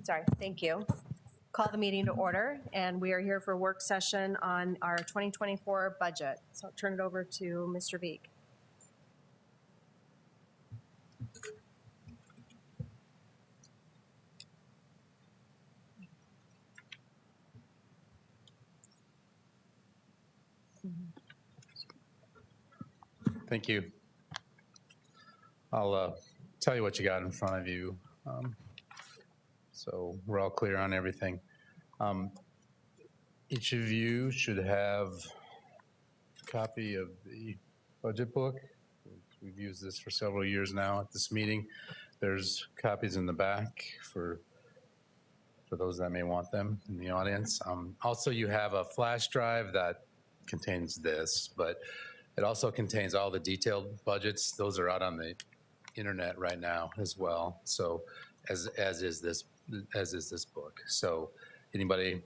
Sorry, thank you. Call the meeting to order, and we are here for work session on our 2024 budget. So I'll turn it over to Mr. Veek. Thank you. I'll tell you what you got in front of you. So we're all clear on everything. Each of you should have a copy of the budget book. We've used this for several years now at this meeting. There's copies in the back for those that may want them in the audience. Also, you have a flash drive that contains this, but it also contains all the detailed budgets. Those are out on the internet right now as well. So as is this book. So anybody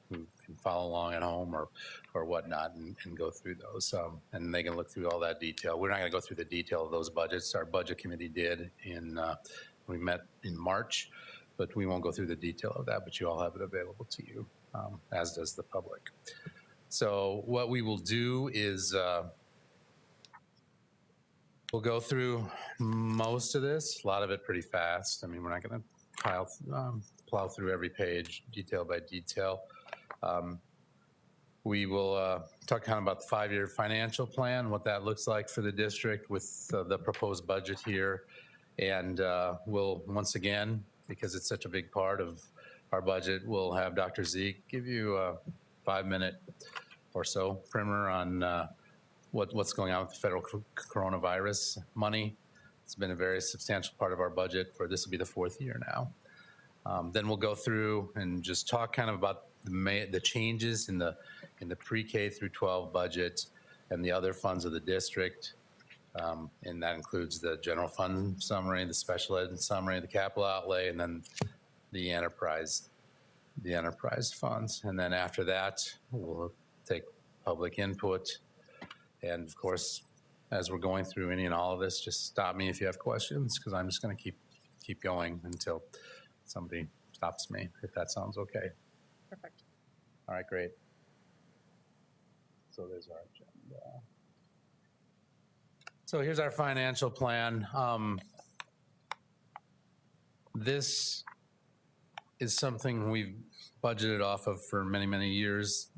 who can follow along at home or whatnot and go through those, and they can look through all that detail. We're not going to go through the detail of those budgets. Our budget committee did we met in March, but we won't go through the detail of that. But you all have it available to you, as does the public. So what we will do is we'll go through most of this, a lot of it pretty fast. I mean, we're not going to plow through every page detail by detail. We will talk kind of about the 5-year financial plan, what that looks like for the district with the proposed budget here. And we'll, once again, because it's such a big part of our budget, we'll have Dr. Zeke give you a 5-minute or so primer on what's going on with the federal coronavirus money. It's been a very substantial part of our budget for this will be the 4th year now. Then we'll go through and just talk kind of about the changes in the pre-K through 12 budget and the other funds of the district. And that includes the general fund summary, the special ed summary, the capital outlay, and then the enterprise funds. And then after that, we'll take public input. And of course, as we're going through any and all of this, just stop me if you have questions, because I'm just going to keep going until somebody stops me, if that sounds okay. Perfect. All right, great. So there's our agenda. So here's our financial plan. This is something we've budgeted off of for many, many years.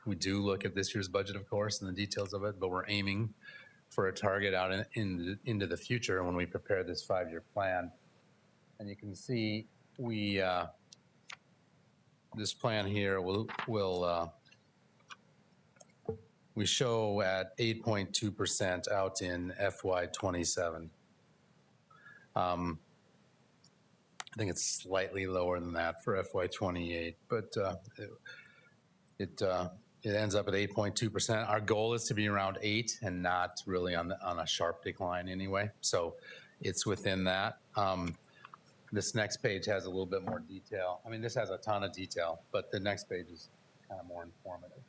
We do look at this year's budget, of course, and the details of it, but we're aiming for a target out into the future when we prepare this 5-year plan. And you can see this plan here we show at 8.2% out in FY27. I think it's slightly lower than that for FY28, but it ends up at 8.2%. Our goal is to be around 8 and not really on a sharp decline anyway. So it's within that. This next page has a little bit more detail. I mean, this has a ton of detail, but the next page is kind of more informative.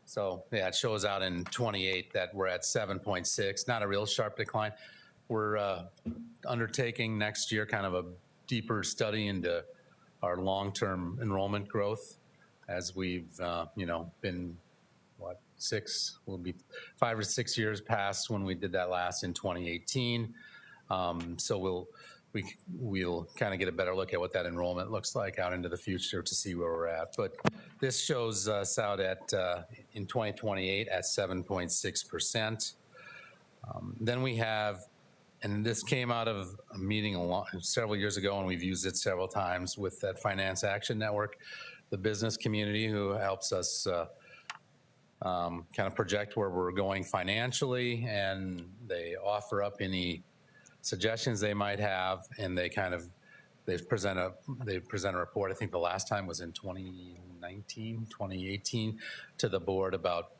So yeah, it shows out in 28 that we're at 7.6, not a real sharp decline. We're undertaking next year kind of a deeper study into our long-term enrollment growth, as we've been will be 5 or 6 years past when we did that last in 2018. So we'll kind of get a better look at what that enrollment looks like out into the future to see where we're at. But this shows us out at in 2028 at 7.6%. Then we have, and this came out of a meeting several years ago, and we've used it several times with that Finance Action Network, the business community who helps us kind of project where we're going financially, and they offer up any suggestions they might have, and they present a report. I think the last time was in 2018 to the board about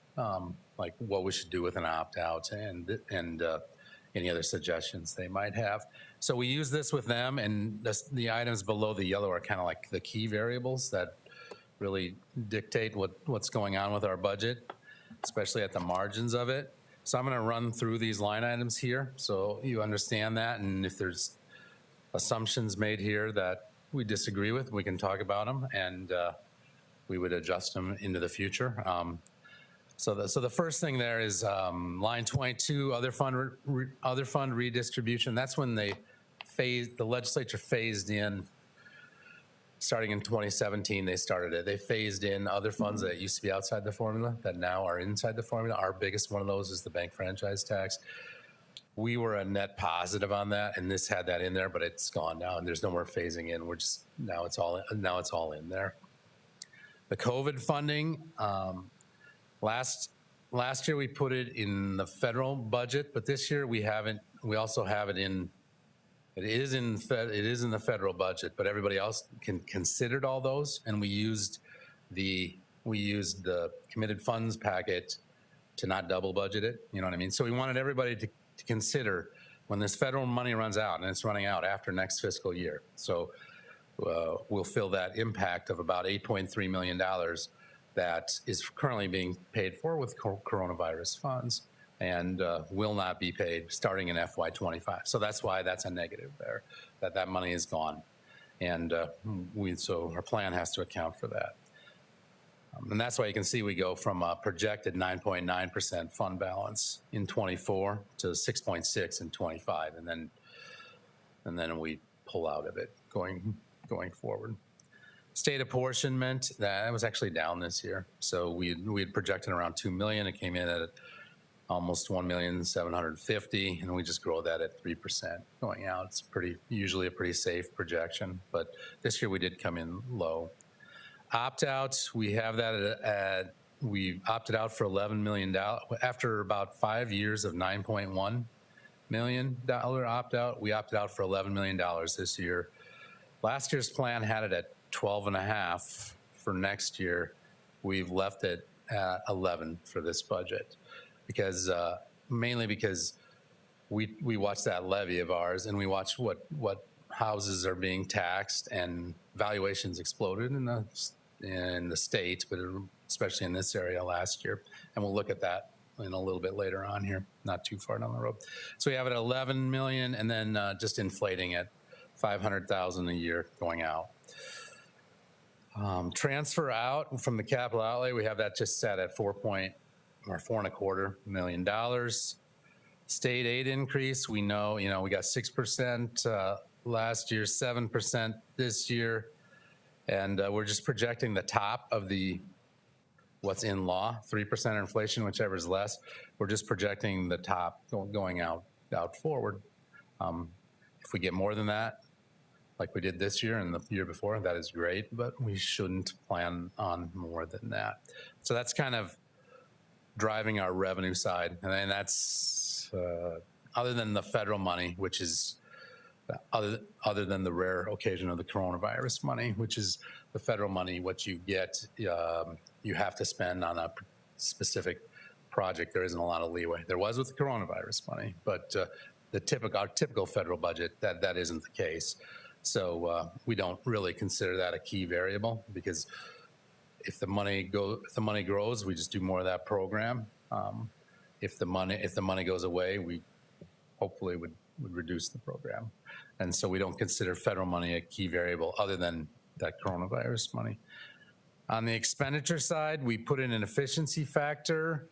like what we should do with an opt-out and any other suggestions they might have. So we use this with them, and the items below the yellow are kind of like the key variables that really dictate what's going on with our budget, especially at the margins of it. So I'm going to run through these line items here so you understand that, and if there's assumptions made here that we disagree with, we can talk about them, and we would adjust them into the future. So the first thing there is line 22, other fund redistribution. That's when the legislature phased in. Starting in 2017, they started it. They phased in other funds that used to be outside the formula that now are inside the formula. Our biggest one of those is the bank franchise tax. We were a net positive on that, and this had that in there, but it's gone now, and there's no more phasing in. We're just now it's all in there. The COVID funding, last year we put it in the federal budget, but this year we haven't. We also have it in. It is in the federal budget, but everybody else considered all those, and we used the committed funds packet to not double budget it. You know what I mean? So we wanted everybody to consider when this federal money runs out, and it's running out after next fiscal year. So we'll feel that impact of about $8.3 million that is currently being paid for with coronavirus funds, and will not be paid starting in FY25. So that's why that's a negative there, that money is gone. And so our plan has to account for that. And that's why you can see we go from a projected 9.9% fund balance in 24 to 6.6 in 25, and then we pull out of it going forward. State apportionment, that was actually down this year. So we had projected around 2 million. It came in at almost 1,750,000, and we just grow that at 3% going out. It's usually a pretty safe projection, but this year we did come in low. Opt-outs, we have that we opted out for $11 million. After about 5 years of $9.1 million opt-out, we opted out for $11 million this year. Last year's plan had it at 12.5 for next year. We've left it at 11 for this budget, because mainly because we watch that levy of ours, and we watch what houses are being taxed, and valuations exploded in the state, but especially in this area last year. And we'll look at that in a little bit later on here, not too far down the road. So we have it at 11 million, and then just inflating at 500,000 a year going out. Transfer out from the capital outlay, we have that just set at $4.25 million. State aid increase, we know, we got 6% last year, 7% this year, and we're just projecting the top of what's in law, 3% inflation, whichever is less. We're just projecting the top going out forward. If we get more than that, like we did this year and the year before, that is great, but we shouldn't plan on more than that. So that's kind of driving our revenue side. And then that's, other than the federal money, which is, other than the rare occasion of the coronavirus money, which is the federal money, what you get, you have to spend on a specific project. There isn't a lot of leeway. There was with the coronavirus money, but our typical federal budget, that isn't the case. So we don't really consider that a key variable, because if the money grows, we just do more of that program. If the money goes away, we hopefully would reduce the program. And so we don't consider federal money a key variable other than that coronavirus money. On the expenditure side, we put in an efficiency factor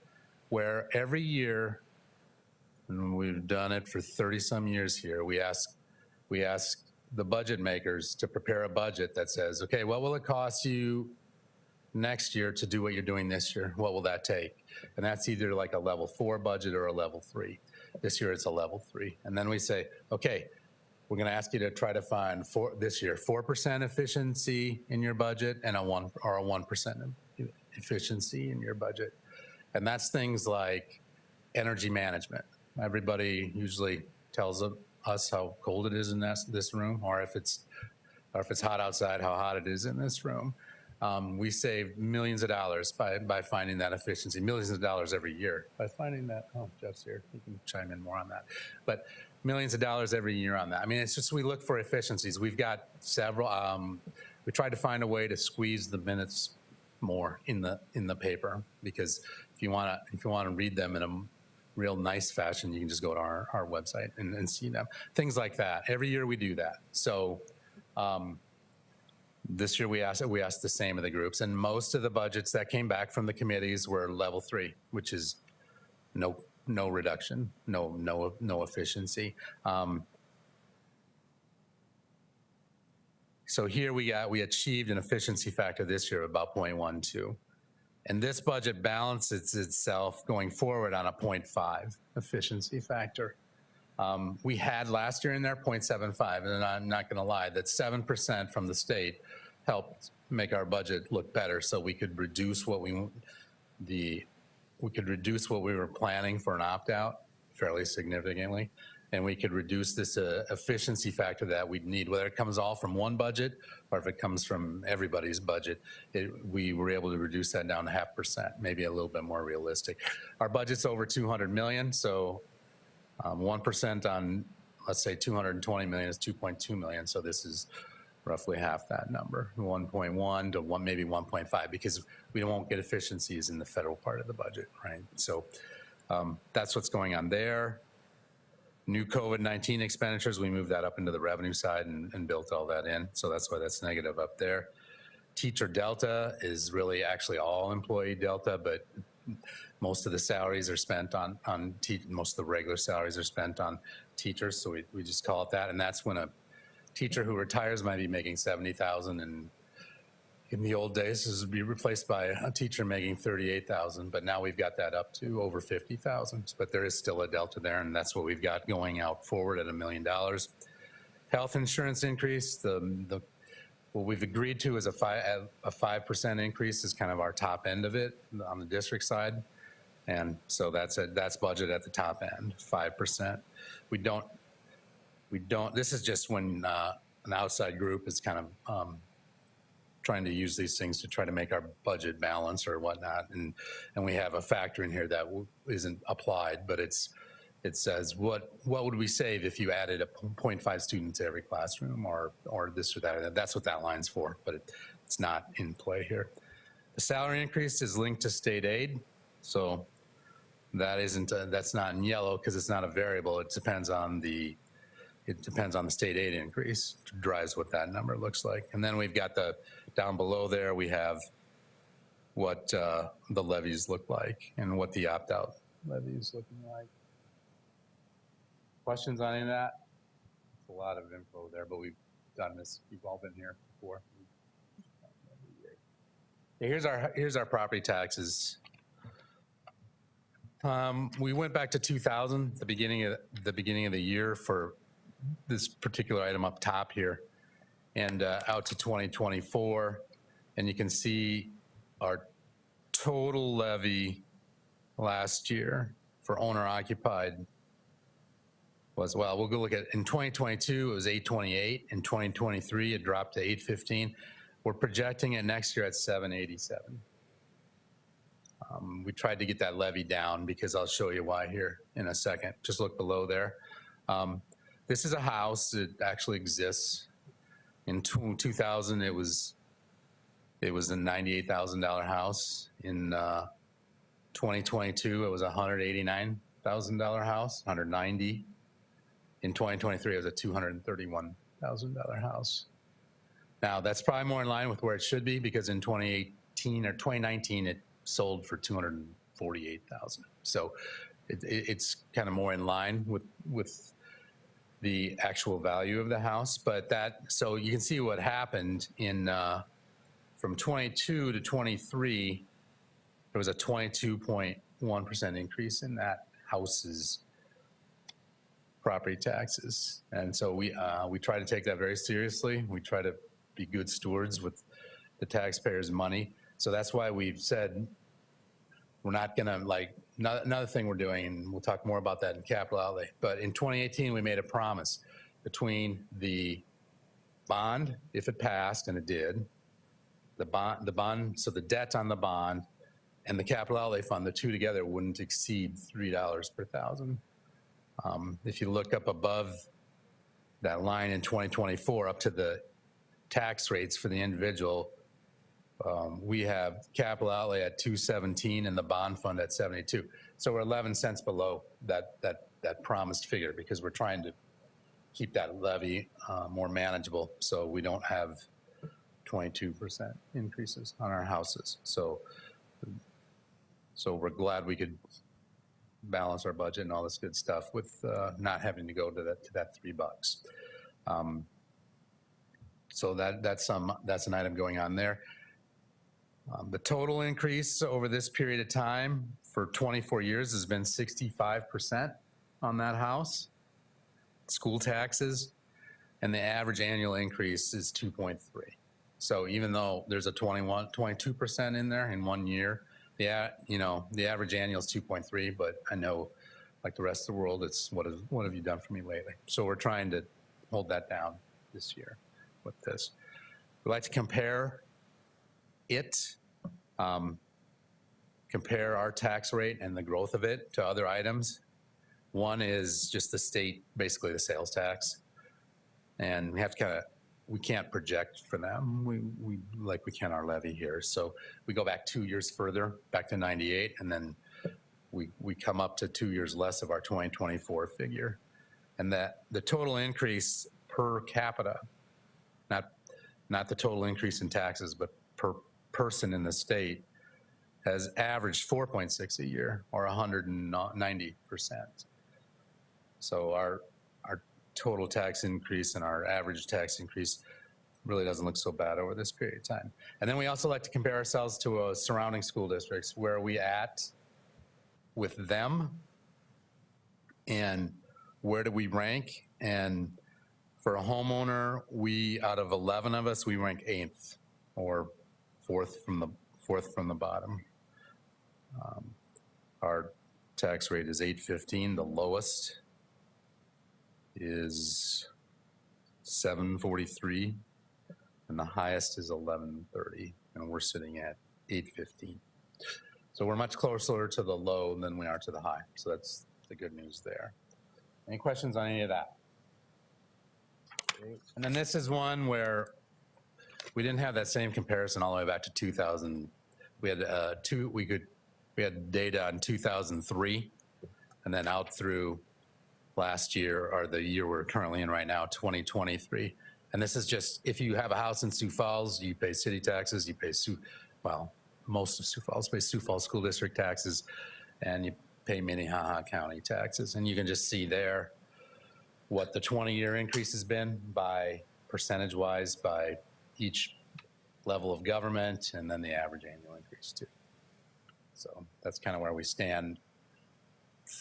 where every year, and we've done it for 30 some years here, we ask the budget makers to prepare a budget that says, okay, what will it cost you next year to do what you're doing this year? What will that take? And that's either like a level 4 budget or a level 3. This year it's a level 3. And then we say, okay, we're going to ask you to try to find this year 4% efficiency in your budget and a 1% efficiency in your budget. And that's things like energy management. Everybody usually tells us how cold it is in this room, or if it's hot outside, how hot it is in this room. We save millions of dollars by finding that efficiency, millions of dollars every year by finding that. Oh, Jeff's here. He can chime in more on that. But millions of dollars every year on that. I mean, it's just we look for efficiencies. We've got several. We tried to find a way to squeeze the minutes more in the paper, because if you want to read them in a real nice fashion, you can just go to our website and see them. Things like that. Every year we do that. So This year we asked the same of the groups, and most of the budgets that came back from the committees were level 3, which is no reduction, no efficiency. So here we achieved an efficiency factor this year of about 0.12. And this budget balances itself going forward on a 0.5 efficiency factor. We had last year in there 0.75, and I'm not going to lie, that 7% from the state helped make our budget look better, so we could reduce what we were planning for an opt-out fairly significantly, and we could reduce this efficiency factor that we'd need, whether it comes all from one budget or if it comes from everybody's budget. We were able to reduce that down to 0.5%, maybe a little bit more realistic. Our budget's over 200 million, so 1% on, let's say, 220 million is 2.2 million. So this is roughly half that number, 1.1 to maybe 1.5, because we won't get efficiencies in the federal part of the budget, right? So that's what's going on there. New COVID-19 expenditures, we moved that up into the revenue side and built all that in. So that's why that's negative up there. Teacher delta is really actually all employee delta, but most of the salaries are spent on most of the regular salaries are spent on teachers. So we just call it that. And that's when a teacher who retires might be making 70,000, and in the old days, this would be replaced by a teacher making 38,000, but now we've got that up to over 50,000. But there is still a delta there, and that's what we've got going out forward at $1 million. Health insurance increase, what we've agreed to is a 5% increase is kind of our top end of it on the district side, and so that's budget at the top end, 5%. We don't. This is just when an outside group is kind of trying to use these things to try to make our budget balance or whatnot, and we have a factor in here that isn't applied, but it says what would we save if you added a 0.5 students to every classroom or this or that. That's what that line's for, but it's not in play here. The salary increase is linked to state aid, so that's not in yellow because it's not a variable. It depends on the state aid increase, drives what that number looks like. And then we've got down below there, we have what the levies look like and what the opt-out levy is looking like. Questions on any of that? It's a lot of info there, but we've done this. You've all been here before. Okay, here's our property taxes. We went back to 2000, the beginning of the year for this particular item up top here, and out to 2024, and you can see our total levy last year for owner occupied was, well, we'll go look at, in 2022 it was 828, in 2023 it dropped to 815. We're projecting it next year at 787. We tried to get that levy down because I'll show you why here in a second. Just look below there. This is a house that actually exists. In 2000, it was a $98,000 house. In 2022, it was a $189,000 house, 190. In 2023, it was a $231,000 house. Now, that's probably more in line with where it should be because in 2018 or 2019, it sold for $248,000. So it's kind of more in line with the actual value of the house, but so you can see what happened in from 22 to 23, there was a 22.1% increase in that house's property taxes. And so we try to take that very seriously. We try to be good stewards with the taxpayers' money. So that's why we've said we're not gonna, like, another thing we're doing, and we'll talk more about that in capital outlay, but in 2018, we made a promise between the bond, if it passed, and it did, the bond, so the debt on the bond and the capital outlay fund, the two together wouldn't exceed $3 per thousand. If you look up above that line in 2024, up to the tax rates for the individual, we have capital outlay at 217 and the bond fund at 72. So we're 11 cents below that promised figure because we're trying to keep that levy more manageable so we don't have 22% increases on our houses. So we're glad we could balance our budget and all this good stuff with not having to go to that $3. So that's an item going on there. The total increase over this period of time for 24 years has been 65% on that house, school taxes, and the average annual increase is 2.3. So even though there's a 22% in there in 1 year, the average annual is 2.3, but I know, like the rest of the world, it's what have you done for me lately? So we're trying to hold that down this year with this. We like to compare our tax rate and the growth of it to other items. One is just the state, basically the sales tax, and we can't project for them. We like we can our levy here. So we go back 2 years further, back to 98, and then we come up to 2 years less of our 2024 figure. And that the total increase per capita, not the total increase in taxes, but per person in the state, has averaged 4.6 a year, or 190%. So our total tax increase and our average tax increase really doesn't look so bad over this period of time. And then we also like to compare ourselves to surrounding school districts. Where are we at with them, and where do we rank? And for a homeowner, out of 11 of us, we rank 8th, or fourth from the bottom. Our tax rate is 815. The lowest is 743, and the highest is 1130, and we're sitting at 815. So we're much closer to the low than we are to the high. So that's the good news there. Any questions on any of that? And then this is one where we didn't have that same comparison all the way back to 2000. We had we had data on 2003, and then out through last year, or the year we're currently in right now, 2023. And this is just, if you have a house in Sioux Falls, you pay city taxes, you pay most of Sioux Falls pays Sioux Falls School District taxes, and you pay Minnehaha County taxes. And you can just see there what the 20-year increase has been by percentage-wise by each level of government, and then the average annual increase too. So that's kind of where we stand.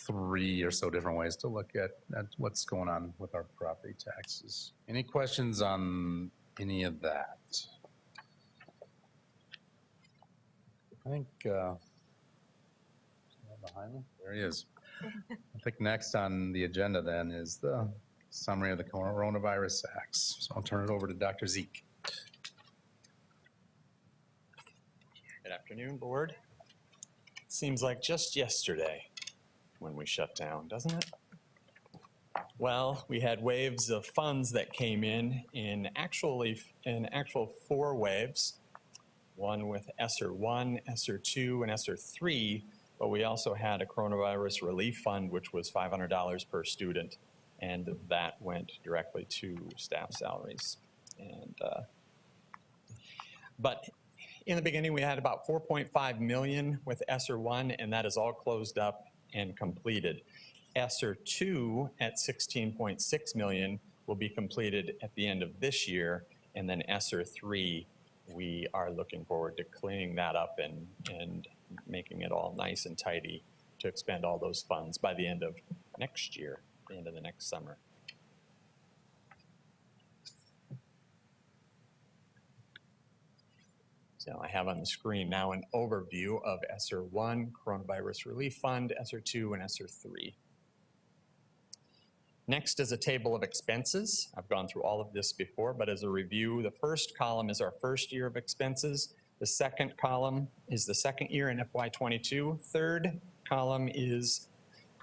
3 or so different ways to look at what's going on with our property taxes. Any questions on any of that? I think, behind me? There he is. I think next on the agenda then is the summary of the coronavirus acts. So I'll turn it over to Dr. Zeke. Good afternoon, board. Seems like just yesterday when we shut down, doesn't it? Well, we had waves of funds that came in actual 4 waves, one with ESSER 1, ESSER 2, and ESSER 3, but we also had a coronavirus relief fund, which was $500 per student, and that went directly to staff salaries. And but in the beginning, we had about 4.5 million with ESSER 1, and that is all closed up and completed. ESSER 2 at 16.6 million will be completed at the end of this year, and then ESSER 3, we are looking forward to cleaning that up and making it all nice and tidy to expend all those funds by the end of next year, the end of the next summer. So I have on the screen now an overview of ESSER 1, Coronavirus Relief Fund, ESSER 2, and ESSER 3. Next is a table of expenses. I've gone through all of this before, but as a review, the first column is our first year of expenses. The second column is the second year in FY22. Third column is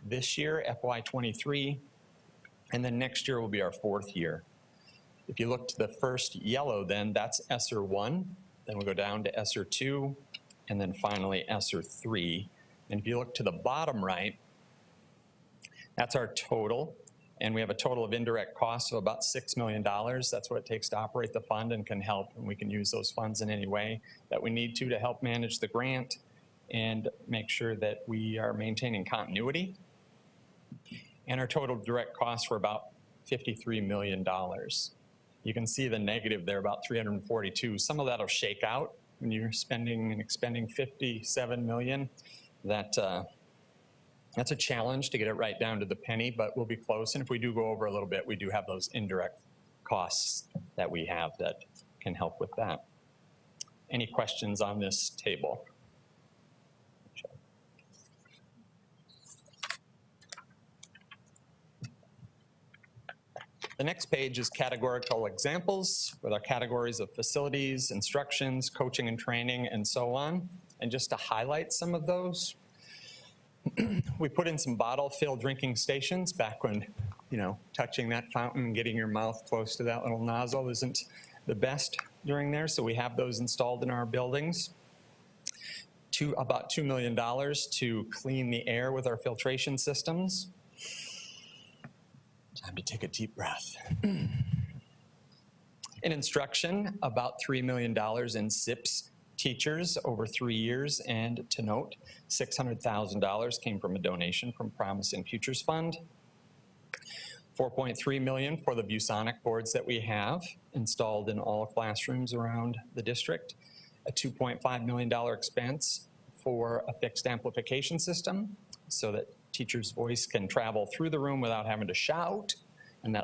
this year, FY23. And then next year will be our 4th year. If you look to the first yellow then, that's ESSER 1. Then we'll go down to ESSER 2, and then finally ESSER 3. And if you look to the bottom right, that's our total. And we have a total of indirect costs of about $6 million. That's what it takes to operate the fund and can help. And we can use those funds in any way that we need to help manage the grant and make sure that we are maintaining continuity. And our total direct costs were about $53 million. You can see the negative there, about 342. Some of that'll shake out when you're spending and expending 57 million. That's a challenge to get it right down to the penny, but we'll be close. And if we do go over a little bit, we do have those indirect costs that we have that can help with that. Any questions on this table? The next page is categorical examples with our categories of facilities, instructions, coaching and training, and so on. And just to highlight some of those, we put in some bottle-filled drinking stations back when, touching that fountain and getting your mouth close to that little nozzle isn't the best during there. So we have those installed in our buildings. About $2 million to clean the air with our filtration systems. Time to take a deep breath. In instruction, about $3 million in SIPs teachers over 3 years, and to note, $600,000 came from a donation from Promising Futures Fund. $4.3 million for the ViewSonic boards that we have installed in all classrooms around the district. A $2.5 million expense for a fixed amplification system so that teacher's voice can travel through the room without having to shout, and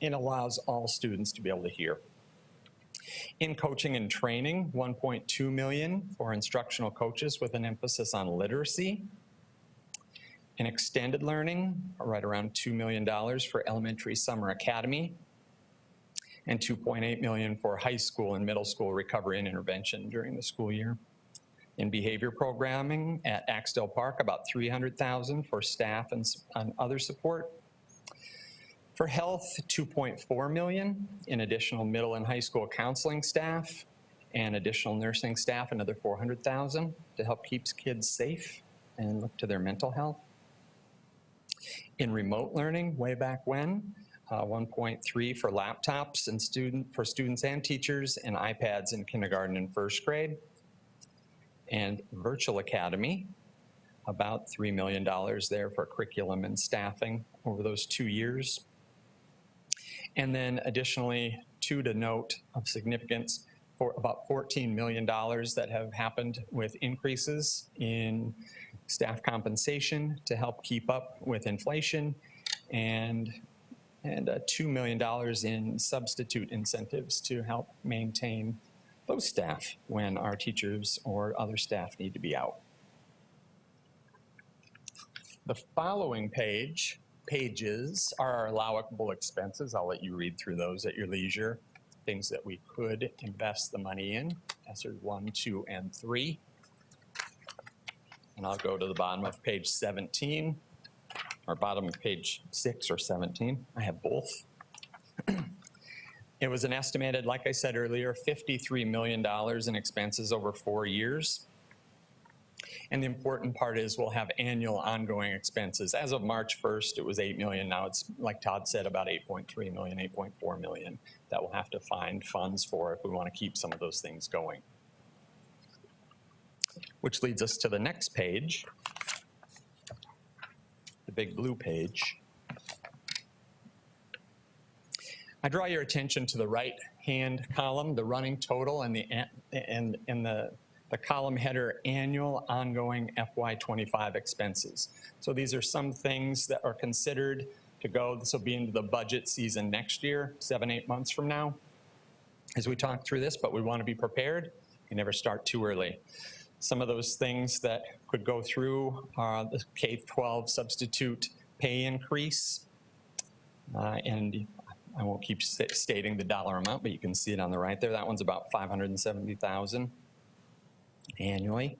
it allows all students to be able to hear. In coaching and training, $1.2 million for instructional coaches with an emphasis on literacy. In extended learning, right around $2 million for Elementary Summer Academy, and $2.8 million for high school and middle school recovery and intervention during the school year. In behavior programming at Axtell Park, about $300,000 for staff and other support. For health, $2.4 million in additional middle and high school counseling staff and additional nursing staff, another $400,000 to help keep kids safe and look to their mental health. In remote learning, way back when, 1.3 for laptops and for students and teachers, and iPads in kindergarten and first grade. And virtual academy, about $3 million there for curriculum and staffing over those 2 years. And then additionally, to note of significance, for about $14 million that have happened with increases in staff compensation to help keep up with inflation, and $2 million in substitute incentives to help maintain those staff when our teachers or other staff need to be out. The following pages are our allowable expenses. I'll let you read through those at your leisure. Things that we could invest the money in, ESSER 1, 2, and 3. And I'll go to the bottom of page 17, or bottom of page 6 or 17. I have both. It was an estimated, like I said earlier, $53 million in expenses over 4 years. And the important part is we'll have annual ongoing expenses. As of March 1st, it was $8 million. Now it's, like Todd said, about $8.3 million, $8.4 million that we'll have to find funds for if we want to keep some of those things going. Which leads us to the next page, the big blue page. I draw your attention to the right-hand column, the running total, and the column header, annual ongoing FY25 expenses. So these are some things that are considered to go. This will be into the budget season next year, 7-8 months from now, as we talk through this, but we want to be prepared. You never start too early. Some of those things that could go through are the K-12 substitute pay increase, and I won't keep stating the dollar amount, but you can see it on the right there. That one's about $570,000 annually.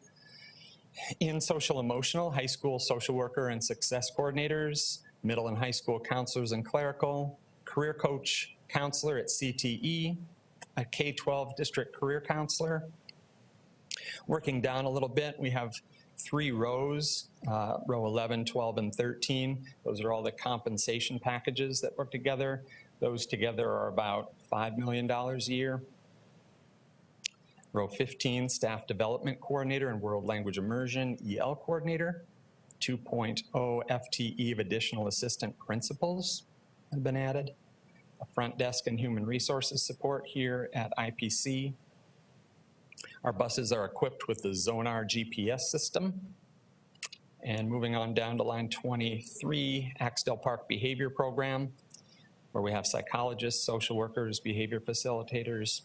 In social emotional, high school social worker and success coordinators, middle and high school counselors and clerical, career coach counselor at CTE, a K-12 district career counselor. Working down a little bit, we have 3 rows, row 11, 12, and 13. Those are all the compensation packages that work together. Those together are about $5 million a year. Row 15, Staff Development Coordinator and World Language Immersion, EL Coordinator. 2.0 FTE of additional assistant principals have been added. A front desk and human resources support here at IPC. Our buses are equipped with the Zonar GPS system. And moving on down to line 23, Axtell Park Behavior Program, where we have psychologists, social workers, behavior facilitators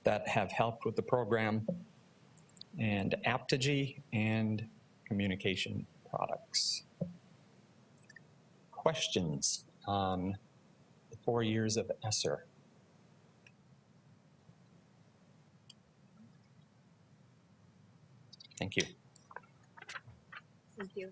that have helped with the program, and Aptogee and communication products. Questions on the 4 years of ESSER? Thank you. Thank you.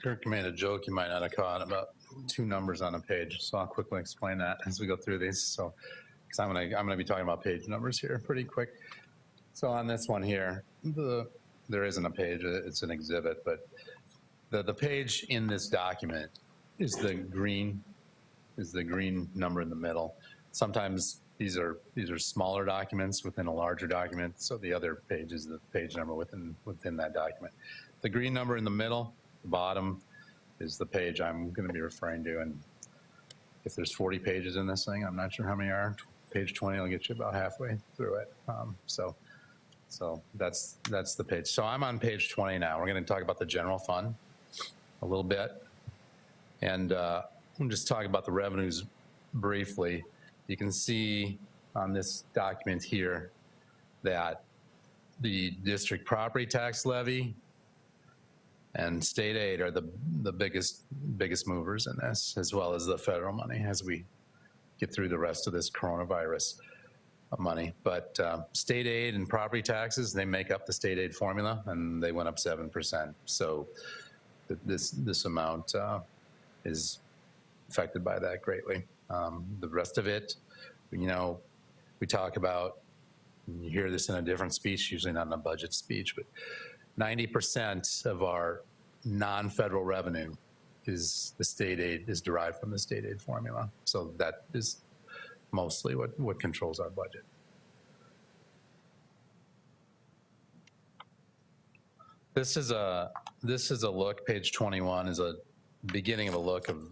Kirk made a joke you might not have caught about 2 numbers on a page, so I'll quickly explain that as we go through these. So, because I'm gonna be talking about page numbers here pretty quick. So on this one here, there isn't a page; it's an exhibit. But the page in this document is the green number in the middle. Sometimes these are smaller documents within a larger document. So the other page is the page number within that document. The green number in the middle. The bottom is the page I'm going to be referring to, and if there's 40 pages in this thing, I'm not sure how many are. Page 20 will get you about halfway through it. So that's the page. So I'm on page 20 now. We're going to talk about the general fund a little bit, and we'll just talk about the revenues briefly. You can see on this document here that the district property tax levy and state aid are the biggest movers in this, as well as the federal money as we get through the rest of this coronavirus money. But state aid and property taxes, they make up the state aid formula, and they went up 7%. So this amount is affected by that greatly. The rest of it, you know, we talk about, and you hear this in a different speech, usually not in a budget speech, but 90% of our non-federal revenue is the state aid, is derived from the state aid formula. So that is mostly what controls our budget. This is a look, page 21 is a beginning of a look of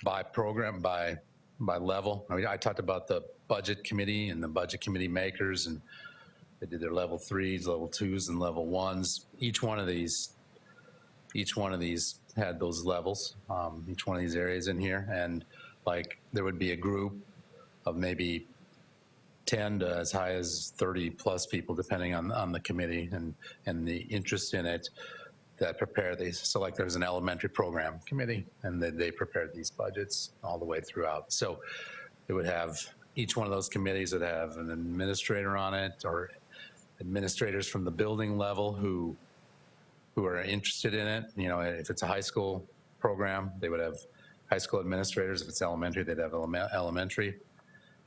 by program, by level. I mean, I talked about the budget committee and the budget committee makers, and they did their level 3s, level 2s, and level 1s. Each one of these had those levels, each one of these areas in here. And like there would be a group of maybe 10 to as high as 30 plus people, depending on the committee and the interest in it, that prepare these. So like there's an elementary program committee, and they prepared these budgets all the way throughout. So it would have, each one of those committees would have an administrator on it, or administrators from the building level who are interested in it. You know, if it's a high school program, they would have high school administrators. If it's elementary, they'd have elementary.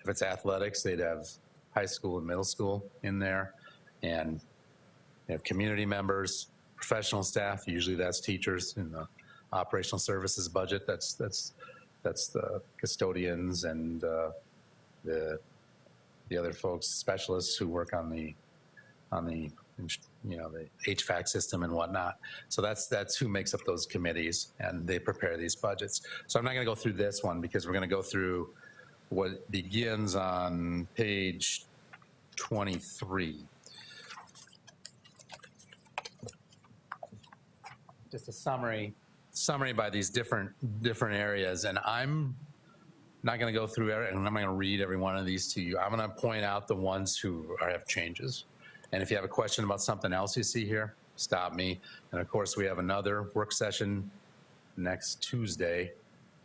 If it's athletics, they'd have high school and middle school in there. And they have community members, professional staff. Usually that's teachers. In the operational services budget, that's the custodians and the other folks, specialists who work on the you know, the HVAC system and whatnot. So that's who makes up those committees, and they prepare these budgets. So I'm not going to go through this one because we're going to go through what begins on page 23. Just a summary by these different areas, and I'm not going to go through it, and I'm not going to read every one of these to you. I'm going to point out the ones who have changes. And if you have a question about something else you see here, stop me. And of course, we have another work session next Tuesday.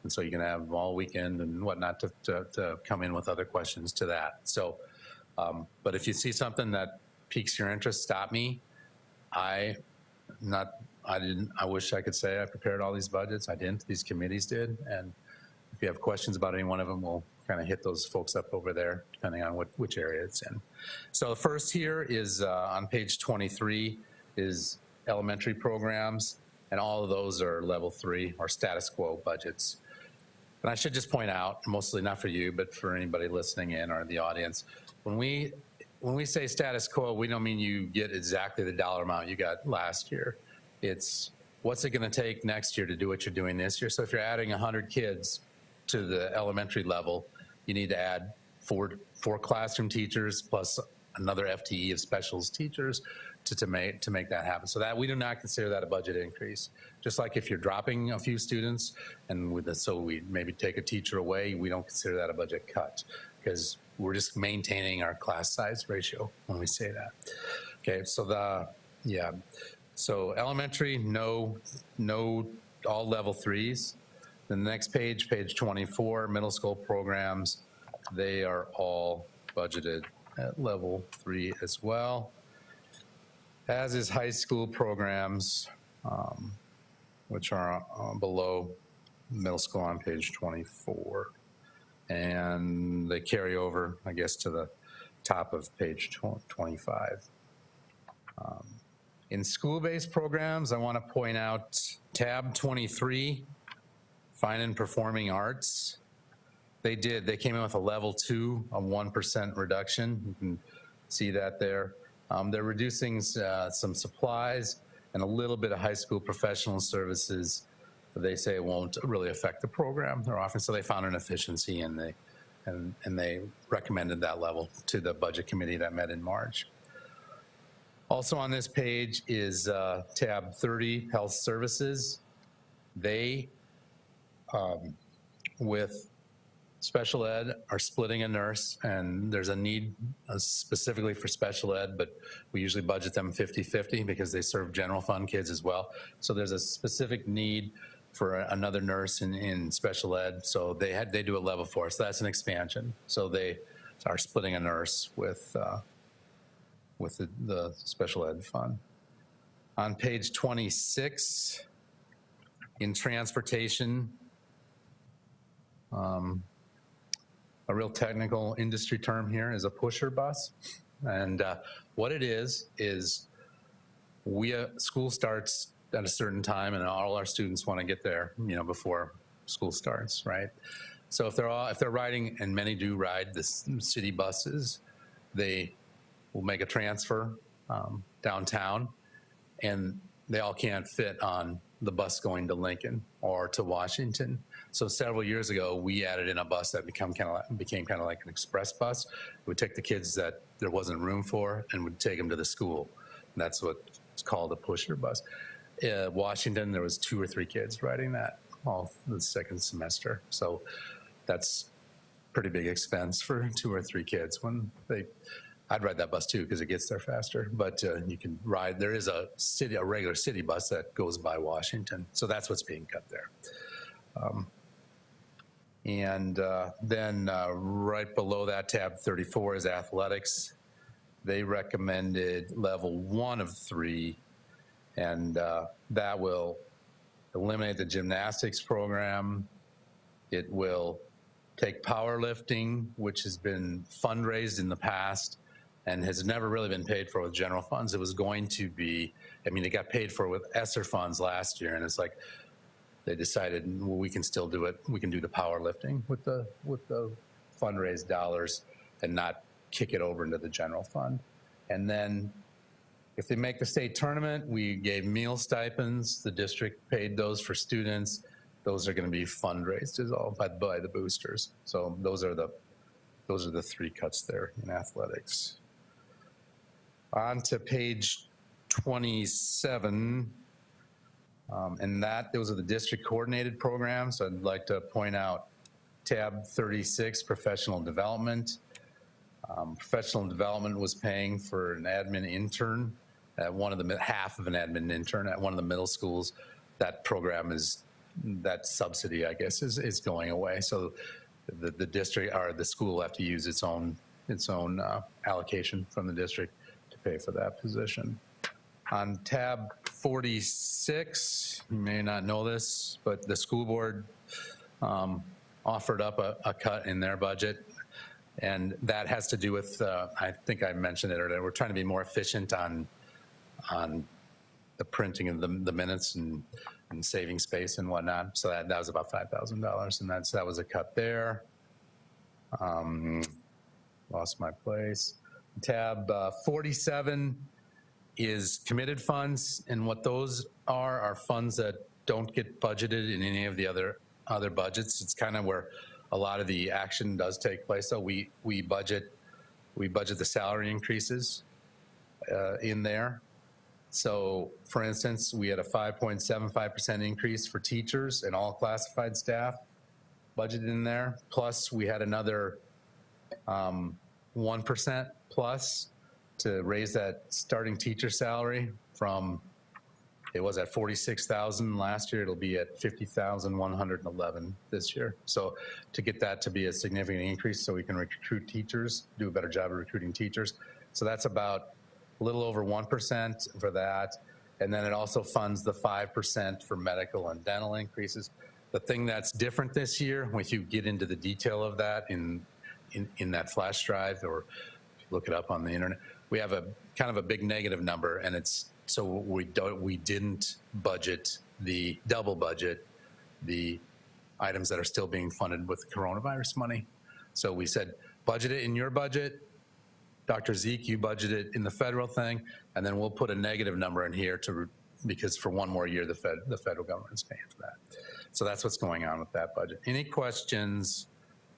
And so you can have all weekend and whatnot to come in with other questions to that. So, but if you see something that piques your interest, stop me. I wish I could say I prepared all these budgets. I didn't. These committees did. And if you have questions about any one of them, we'll kind of hit those folks up over there, depending on which area it's in. So the first here is on page 23 is elementary programs, and all of those are level 3 or status quo budgets. And I should just point out, mostly not for you, but for anybody listening in or the audience, when we say status quo, we don't mean you get exactly the dollar amount you got last year. It's what's it going to take next year to do what you're doing this year. So if you're adding 100 kids to the elementary level, you need to add four classroom teachers plus another FTE of specials teachers to make that happen. So that we do not consider that a budget increase. Just like if you're dropping a few students and so we maybe take a teacher away, we don't consider that a budget cut because we're just maintaining our class size ratio when we say that. Okay, so so elementary, no all level 3s. The next page, page 24, middle school programs, they are all budgeted at level 3 as well, as is high school programs, which are below middle school on page 24. And they carry over, I guess, to the top of page 25. In school-based programs, I want to point out tab 23, fine and performing arts. They came in with a level 2, a 1% reduction. You can see that there. They're reducing some supplies and a little bit of high school professional services. They say it won't really affect the program they're offering. So they found an efficiency and they recommended that level to the budget committee that met in March. Also on this page is tab 30, health services. They, with special ed, are splitting a nurse, and there's a need specifically for special ed, but we usually budget them 50-50 because they serve general fund kids as well. So there's a specific need for another nurse in special ed, so they do a level 4, so that's an expansion. So they are splitting a nurse with the special ed fund. On page 26, in transportation, a real technical industry term here is a pusher bus. And what it is school starts at a certain time and all our students want to get there, before school starts, right? So if they're riding, and many do ride the city buses, they will make a transfer downtown, and they all can't fit on the bus going to Lincoln or to Washington. So several years ago, we added in a bus that became kind of like an express bus. It would take the kids that there wasn't room for and would take them to the school. And that's what's called a pusher bus. Washington, there was 2 or 3 kids riding that all the second semester. So that's pretty big expense for 2 or 3 kids. I'd ride that bus too because it gets there faster. But you can ride. There is a regular city bus that goes by Washington. So that's what's being cut there. Then right below that, tab 34 is athletics. They recommended level 1 of 3, and that will eliminate the gymnastics program. It will take powerlifting, which has been fundraised in the past and has never really been paid for with general funds. It was going to be, it got paid for with ESSER funds last year, and it's like, they decided, well, we can still do it. We can do the powerlifting with the fundraised dollars and not kick it over into the general fund. And then if they make the state tournament, we gave meal stipends. The district paid those for students. Those are going to be fundraised as all by the boosters. So those are the 3 cuts there in athletics. On to page 27. And those are the district coordinated programs. So I'd like to point out tab 36, professional development. Professional development was paying for an admin intern at half of an admin intern at one of the middle schools. That program that subsidy, I guess, is going away. So the district or the school will have to use its own allocation from the district to pay for that position. On tab 46, you may not know this, but the school board offered up a cut in their budget. And that has to do with, I think I mentioned it earlier, we're trying to be more efficient on the printing of the minutes and saving space and whatnot. So that was about $5,000, and that was a cut there. Lost my place. Tab 47 is committed funds, and what those are funds that don't get budgeted in any of the other budgets. It's kind of where a lot of the action does take place. So we budget the salary increases in there. So for instance, we had a 5.75% increase for teachers and all classified staff budgeted in there. Plus we had another 1% plus to raise that starting teacher salary from, it was at 46,000 last year, it'll be at 50,111 this year. So to get that to be a significant increase so we can recruit teachers, do a better job of recruiting teachers. So that's about a little over 1% for that. And then it also funds the 5% for medical and dental increases. The thing that's different this year, when you get into the detail of that in that flash drive, or look it up on the internet, we have a kind of a big negative number, and it's, so we didn't double budget the items that are still being funded with coronavirus money. So we said, budget it in your budget. Dr. Zeke, you budget it in the federal thing, and then we'll put a negative number in here because for one more year, the federal government's paying for that. So that's what's going on with that budget. Any questions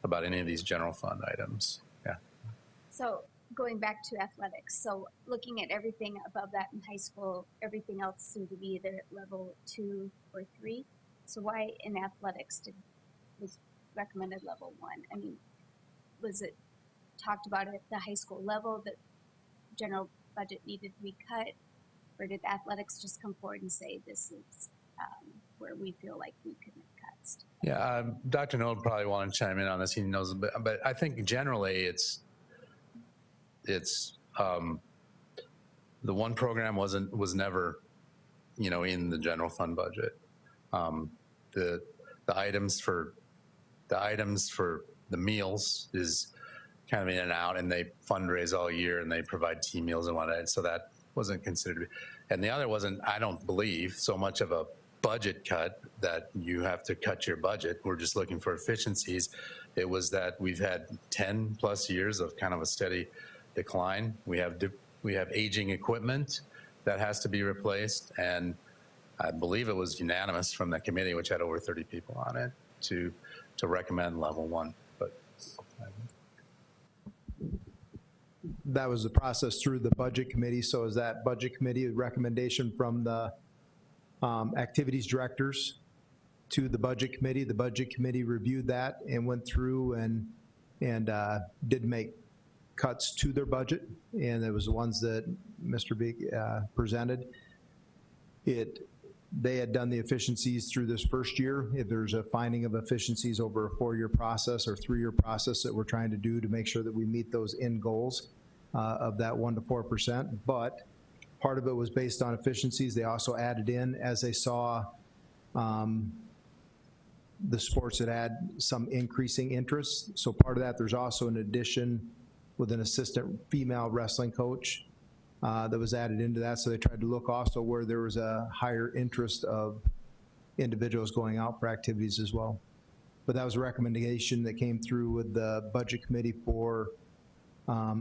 about any of these general fund items? Yeah. So going back to athletics, so looking at everything above that in high school, everything else seemed to be either at level 2 or 3. So why in athletics was recommended level 1? I mean, was it talked about at the high school level that general budget needed to be cut, or did athletics just come forward and say this is where we feel like we could make cuts? Yeah, Dr. Noel probably want to chime in on this. He knows, but I think generally it's the one program was never, in the general fund budget. The items for the meals is kind of in and out, and they fundraise all year and they provide team meals and whatnot. So that wasn't considered. And the other wasn't, I don't believe, so much of a budget cut that you have to cut your budget. We're just looking for efficiencies. It was that we've had 10 plus years of kind of a steady decline. We have aging equipment that has to be replaced, and I believe it was unanimous from the committee, which had over 30 people on it, to recommend level 1. But that was the process through the budget committee. So is that budget committee a recommendation from the activities directors to the budget committee? The budget committee reviewed that and went through and did make cuts to their budget, and it was the ones that Mr. Beek presented. They had done the efficiencies through this first year. If there's a finding of efficiencies over a 4-year process or 3-year process that we're trying to do to make sure that we meet those end goals of that 1 to 4%. But part of it was based on efficiencies. They also added in, as they saw the sports that had some increasing interest. So part of that, there's also an addition with an assistant female wrestling coach that was added into that. So they tried to look also where there was a higher interest of individuals going out for activities as well. But that was a recommendation that came through with the budget committee for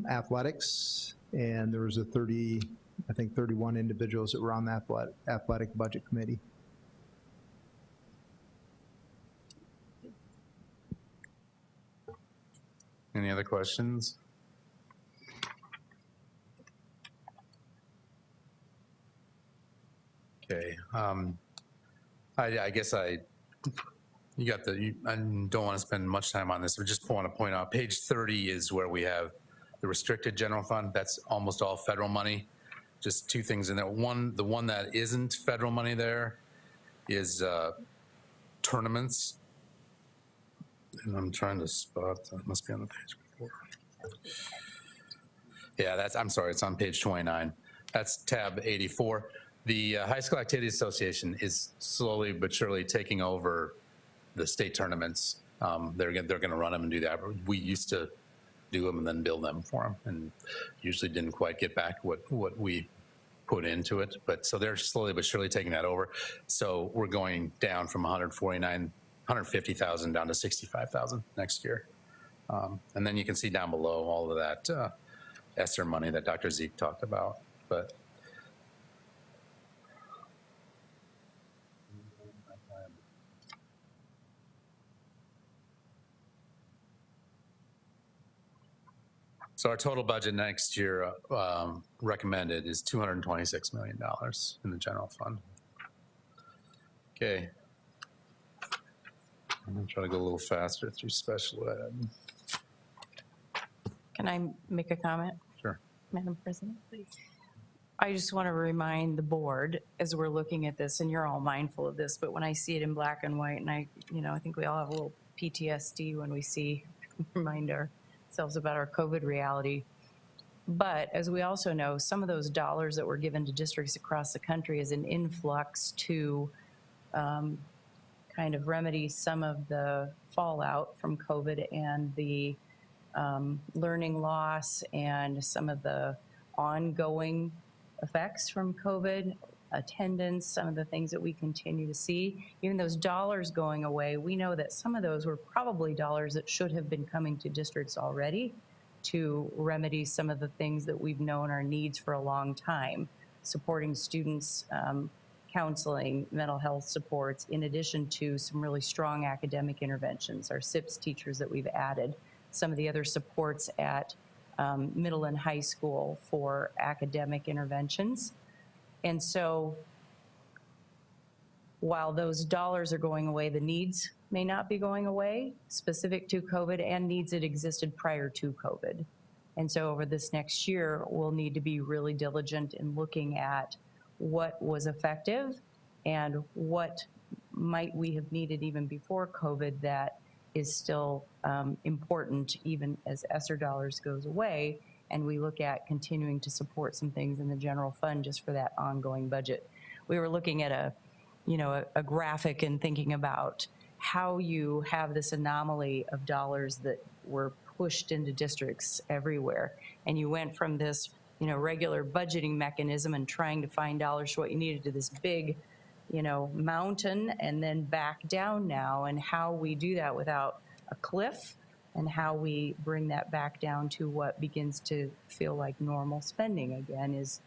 athletics, and there was 31 individuals that were on the athletic budget committee. any other questions? Okay, I guess I don't want to spend much time on this, but just want to point out page 30 is where we have the restricted general fund. That's almost all federal money. Just 2 things in there. The one that isn't federal money there is tournaments. And I'm trying to spot, that must be on the page before. Yeah, I'm sorry, it's on page 29. That's tab 84. The High School Activities Association is slowly but surely taking over the state tournaments. They're going to run them and do that. We used to do them and then bill them for them, and usually didn't quite get back what we put into it. But so they're slowly but surely taking that over. So we're going down from 150,000 down to 65,000 next year. And then you can see down below all of that ESSER money that Dr. Zeke talked about. But so our total budget next year recommended is $226 million in the general fund. Okay. I'm gonna try to go a little faster through special ed. Can I make a comment, Sure. Madam President, please? I just want to remind the board, as we're looking at this, and you're all mindful of this, but when I see it in black and white, and I think we all have a little PTSD when we remind ourselves about our COVID reality. But as we also know, some of those dollars that were given to districts across the country is an influx to kind of remedy some of the fallout from COVID and the learning loss and some of the ongoing effects from COVID, attendance, some of the things that we continue to see. Even those dollars going away, we know that some of those were probably dollars that should have been coming to districts already to remedy some of the things that we've known are needs for a long time, supporting students, counseling, mental health supports, in addition to some really strong academic interventions, our SIPS teachers that we've added, some of the other supports at middle and high school for academic interventions. And so while those dollars are going away, the needs may not be going away specific to COVID and needs that existed prior to COVID. And so over this next year, we'll need to be really diligent in looking at what was effective and what might we have needed even before COVID that is still important even as ESSER dollars goes away, and we look at continuing to support some things in the general fund just for that ongoing budget. We were looking at a graphic and thinking about how you have this anomaly of dollars that were pushed into districts everywhere, and you went from this regular budgeting mechanism and trying to find dollars for what you needed to this big mountain, and then back down now, and how we do that without a cliff, and how we bring that back down to what begins to feel like normal spending again is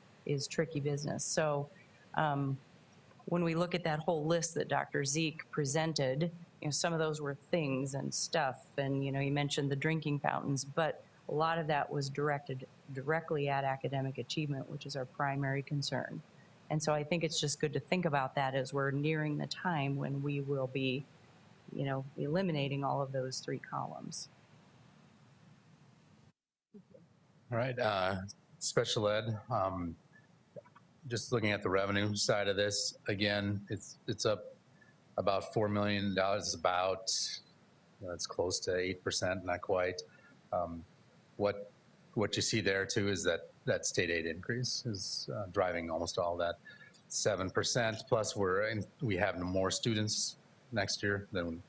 tricky business. So when we look at that whole list that Dr. Zeke presented, some of those were things and stuff, and you mentioned the drinking fountains, but a lot of that was directed directly at academic achievement, which is our primary concern. And so I think it's just good to think about that as we're nearing the time when we will be, eliminating all of those three columns. All right, special ed. Just looking at the revenue side of this, again, it's up about $4 million. It's about, it's close to 8%, not quite. What you see there too is that state aid increase is driving almost all that. 7%. Plus, we have more students next year than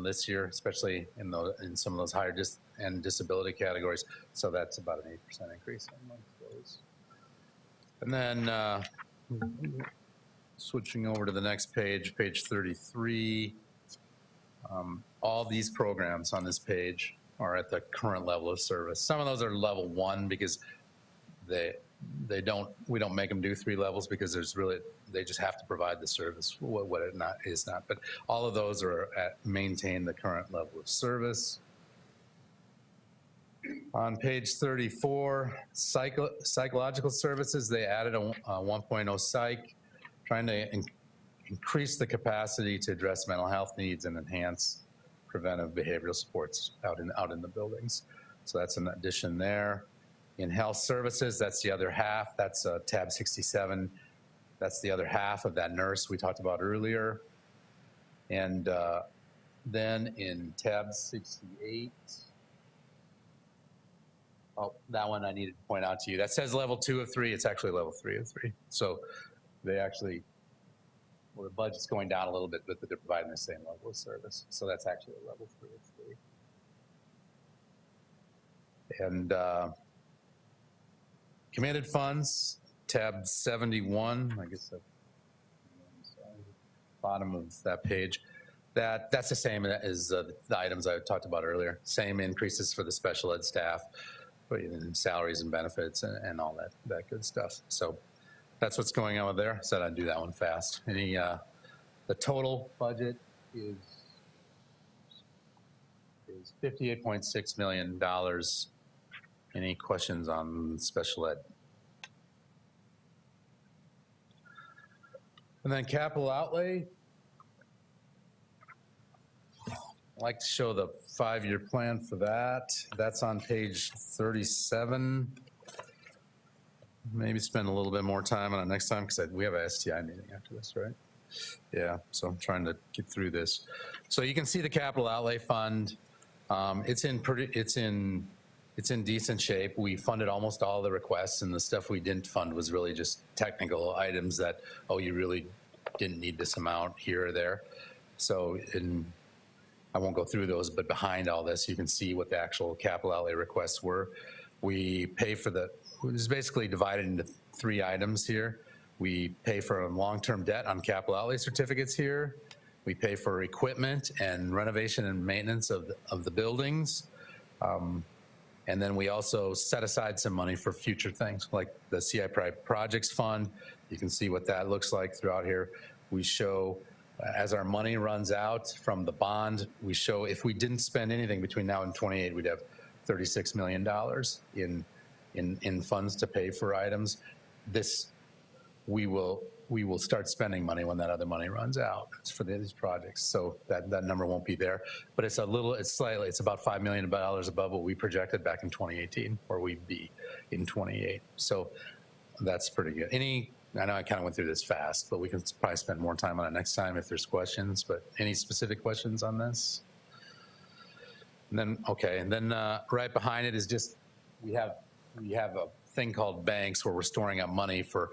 this year, especially in some of those higher and disability categories. So that's about an 8% increase among those. And then switching over to the next page, page 33. All these programs on this page are at the current level of service. Some of those are level 1 because we don't make them do 3 levels because they just have to provide the service, what it is not. But all of those are maintain the current level of service. On page 34, psychological services, they added a 1.0 psych, trying to increase the capacity to address mental health needs and enhance preventive behavioral supports out in the buildings. So that's an addition there. In health services, that's the other half. That's tab 67. That's the other half of that nurse we talked about earlier. And then in tab 68, Oh, that one I needed to point out to you. That says level 2 of 3. It's actually level 3 of 3. So they actually, well, the budget's going down a little bit, but they're providing the same level of service. So that's actually a level 3 of 3. And committed funds, tab 71, I guess the bottom of that page. That's the same as the items I talked about earlier. Same increases for the special ed staff, but in salaries and benefits and all that good stuff. So that's what's going on with there. Said I'd do that one fast. The total budget is $58.6 million. Any questions on special ed? And then capital outlay. I'd like to show the 5-year plan for that. That's on page 37. Maybe spend a little bit more time on it next time because we have a STI meeting after this, right? Yeah, so I'm trying to get through this. So you can see the capital outlay fund. It's in decent shape. We funded almost all the requests, and the stuff we didn't fund was really just technical items that, oh, you really didn't need this amount here or there. So I won't go through those, but behind all this, you can see what the actual capital outlay requests were. We pay for it's basically divided into 3 items here. We pay for long-term debt on capital outlay certificates here. We pay for equipment and renovation and maintenance of the buildings. And then we also set aside some money for future things like the CI Projects Fund. You can see what that looks like throughout here. We show as our money runs out from the bond, we show if we didn't spend anything between now and 28, we'd have $36 million in funds to pay for items. We will start spending money when that other money runs out. It's for these projects, so that number won't be there. But it's about $5 million above what we projected back in 2018, where we'd be in 28. So that's pretty good. I know I kind of went through this fast, but we can probably spend more time on it next time if there's questions. But any specific questions on this? And then right behind it is just we have a thing called banks where we're storing up money for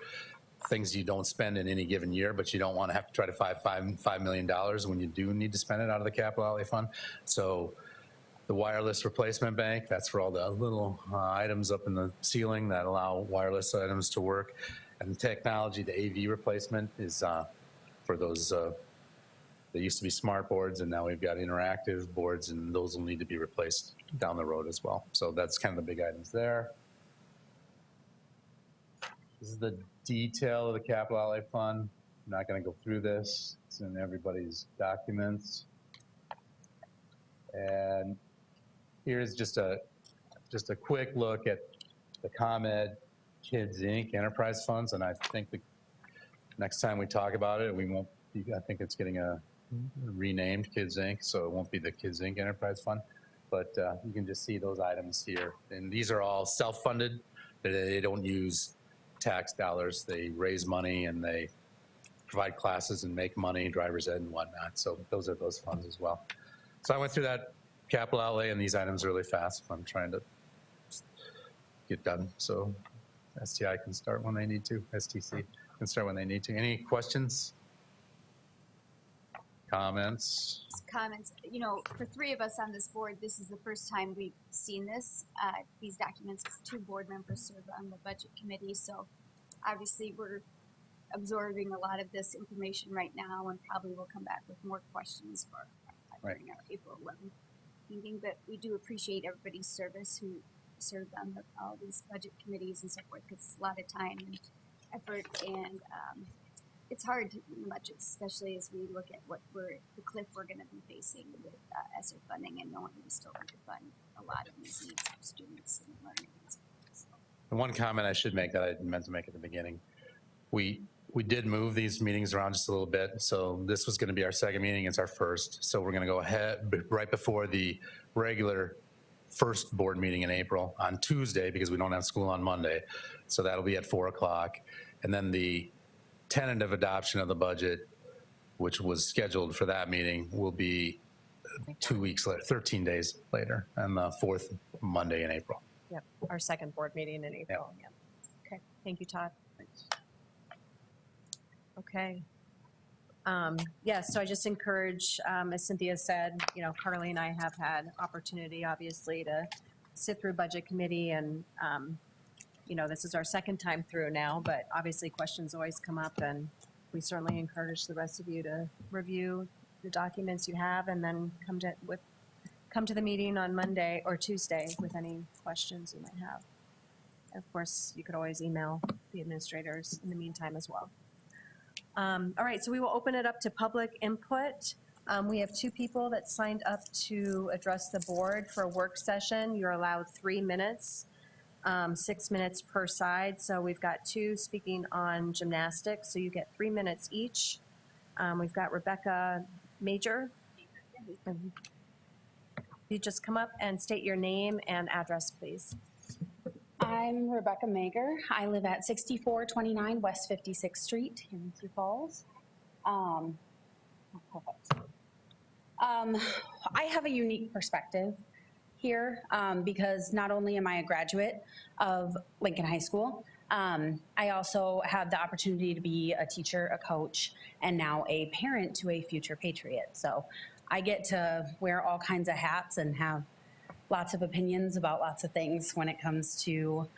things you don't spend in any given year, but you don't want to have to try to find $5 million when you do need to spend it out of the capital outlay fund. So the wireless replacement bank, that's for all the little items up in the ceiling that allow wireless items to work. And technology, the AV replacement is for those, they used to be smart boards and now we've got interactive boards, and those will need to be replaced down the road as well. So that's kind of the big items there. This is the detail of the capital outlay fund. I'm not going to go through this. It's in everybody's documents. And here's just a quick look at the ComEd Kids Inc. enterprise funds, and I think the next time we talk about it, we won't be, I think it's getting renamed Kids Inc., so it won't be the Kids Inc. enterprise fund, but you can just see those items here. And these are all self-funded. They don't use tax dollars. They raise money and they provide classes and make money, driver's ed and whatnot. So those are those funds as well. So I went through that capital outlay and these items really fast. I'm trying to get done. So STI can start when they need to. STC can start when they need to. Any questions? Comments? Comments. You know, for 3 of us on this board, this is the first time we've seen this. These documents, 2 board members serve on the budget committee, so obviously we're absorbing a lot of this information right now, and probably will come back with more questions for during our April 11th meeting. But we do appreciate everybody's service who served on all these budget committees and so forth, because it's a lot of time and effort, and it's hard to budget, especially as we look at the cliff we're going to be facing with ESSER funding, and knowing we still need to fund a lot of these needs for students and learning. So. The one comment I should make that I meant to make at the beginning, we did move these meetings around just a little bit. So this was going to be our second meeting. It's our first. So we're going to go ahead right before the regular first board meeting in April on Tuesday, because we don't have school on Monday. So that'll be at 4 o'clock. And then the tentative adoption of the budget, which was scheduled for that meeting, will be 2 weeks later, 13 days later, on the 4th Monday in April. Yep. our second board meeting in April. Yeah. Okay, thank you, Todd. Okay. Yes, so I just encourage, as Cynthia said, you know, Carly and I have had opportunity, obviously, to sit through budget committee, and, you know, this is our second time through now, but obviously questions always come up, and we certainly encourage the rest of you to review the documents you have and then come to the meeting on Monday or Tuesday with any questions you might have. And of course, you could always email the administrators in the meantime as well. All right, so we will open it up to public input. We have 2 people that signed up to address the board for a work session. You're allowed 3 minutes, 6 minutes per side. So we've got 2 speaking on gymnastics, so you get 3 minutes each. We've got Rebecca Major. You just come up and state your name and address, please. I'm Rebecca Mager. I live at 6429 West 56th Street here in Sioux Falls. Perfect. I have a unique perspective here because not only am I a graduate of Lincoln High School, I also have the opportunity to be a teacher, a coach, and now a parent to a future Patriot. So I get to wear all kinds of hats and have lots of opinions about lots of things when it comes to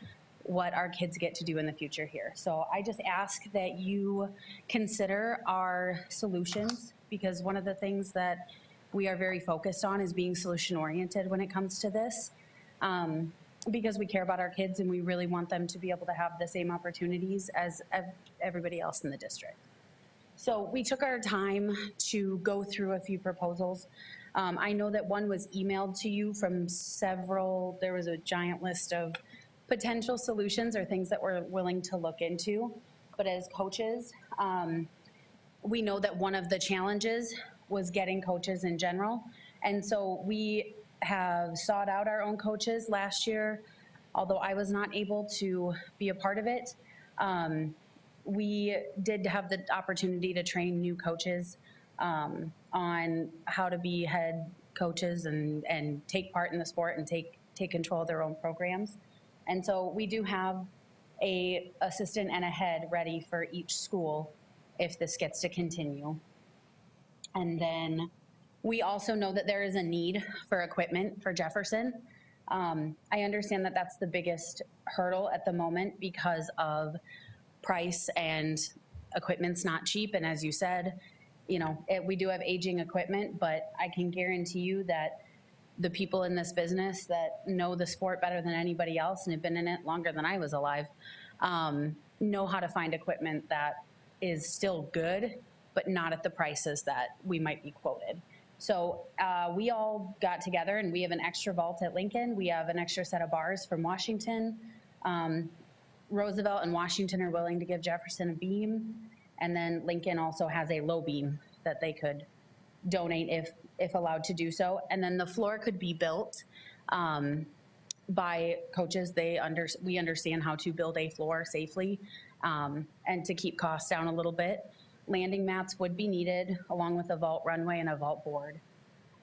what our kids get to do in the future here. So I just ask that you consider our solutions, because one of the things that we are very focused on is being solution-oriented when it comes to this, because we care about our kids and we really want them to be able to have the same opportunities as everybody else in the district. So we took our time to go through a few proposals. I know that one was emailed to you from several. There was a giant list of potential solutions or things that we're willing to look into. But as coaches, we know that one of the challenges was getting coaches in general. And so we have sought out our own coaches last year, although I was not able to be a part of it. We did have the opportunity to train new coaches on how to be head coaches and take part in the sport and take control of their own programs. And so we do have a assistant and a head ready for each school if this gets to continue. And then we also know that there is a need for equipment for Jefferson. I understand that that's the biggest hurdle at the moment because of price, and equipment's not cheap. And as you said, you know, we do have aging equipment, but I can guarantee you that the people in this business that know the sport better than anybody else and have been in it longer than I was alive, know how to find equipment that is still good, but not at the prices that we might be quoted. So we all got together and we have an extra vault at Lincoln. We have an extra set of bars from Washington. Roosevelt and Washington are willing to give Jefferson a beam. And then Lincoln also has a low beam that they could donate if allowed to do so. And then the floor could be built by coaches. We understand how to build a floor safely and to keep costs down a little bit. Landing mats would be needed along with a vault runway and a vault board.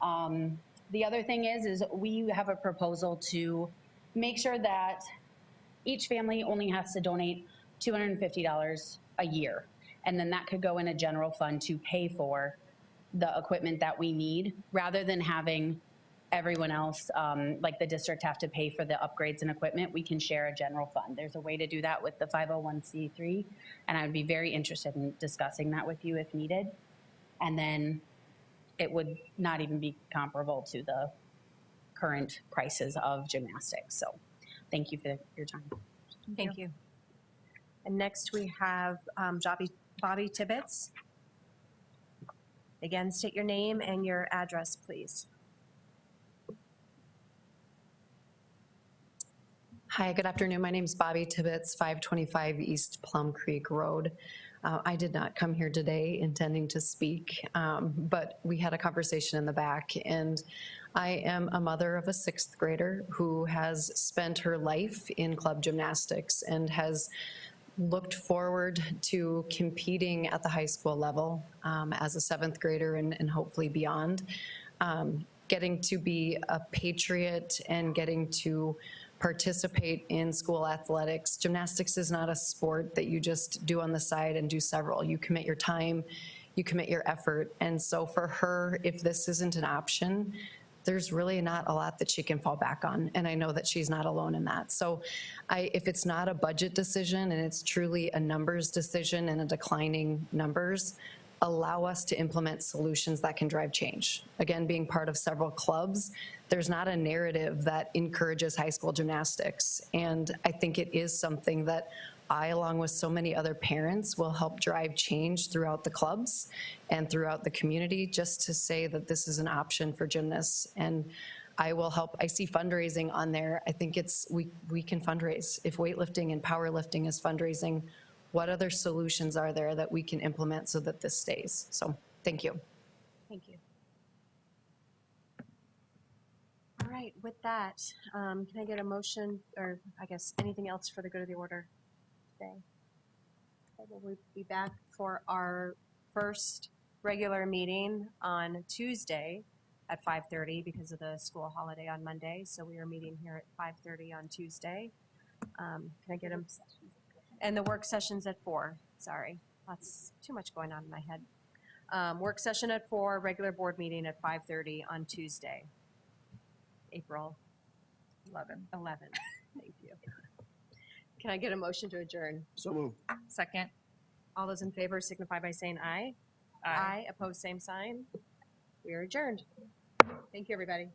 The other thing is we have a proposal to make sure that each family only has to donate $250 a year. And then that could go in a general fund to pay for the equipment that we need, rather than having everyone else, like the district, have to pay for the upgrades and equipment. We can share a general fund. There's a way to do that with the 501c3, and I would be very interested in discussing that with you if needed. And then it would not even be comparable to the current prices of gymnastics. So thank you for your time. Thank you. And next we have Bobby Tibbetts. Again, state your name and your address, please. Hi, good afternoon. My name is Bobby Tibbetts, 525 East Plum Creek Road. I did not come here today intending to speak, but we had a conversation in the back, and I am a mother of a 6th grader who has spent her life in club gymnastics and has looked forward to competing at the high school level as a 7th grader and hopefully beyond. Getting to be a Patriot and getting to participate in school athletics. Gymnastics is not a sport that you just do on the side and do several. You commit your time, you commit your effort. And so for her, if this isn't an option, there's really not a lot that she can fall back on. And I know that she's not alone in that. So if it's not a budget decision and it's truly a numbers decision and a declining numbers, allow us to implement solutions that can drive change. Again, being part of several clubs, there's not a narrative that encourages high school gymnastics. And I think it is something that I, along with so many other parents, will help drive change throughout the clubs and throughout the community, just to say that this is an option for gymnasts. And I will help. I see fundraising on there. I think we can fundraise. If weightlifting and powerlifting is fundraising, what other solutions are there that we can implement so that this stays? So thank you. Thank you. All right, with that, can I get a motion, or I guess anything else for the good of the order today? Okay, well, we'll be back for our first regular meeting on Tuesday at 5:30 because of the school holiday on Monday. So we are meeting here at 5:30 on Tuesday. Can I get them? And the work session's at 4. Sorry, that's too much going on in my head. Work session at 4, regular board meeting at 5:30 on Tuesday, April 11. Thank you. Can I get a motion to adjourn? So moved. Second. All those in favor signify by saying aye. Aye. Opposed, same sign. We are adjourned. Thank you, everybody.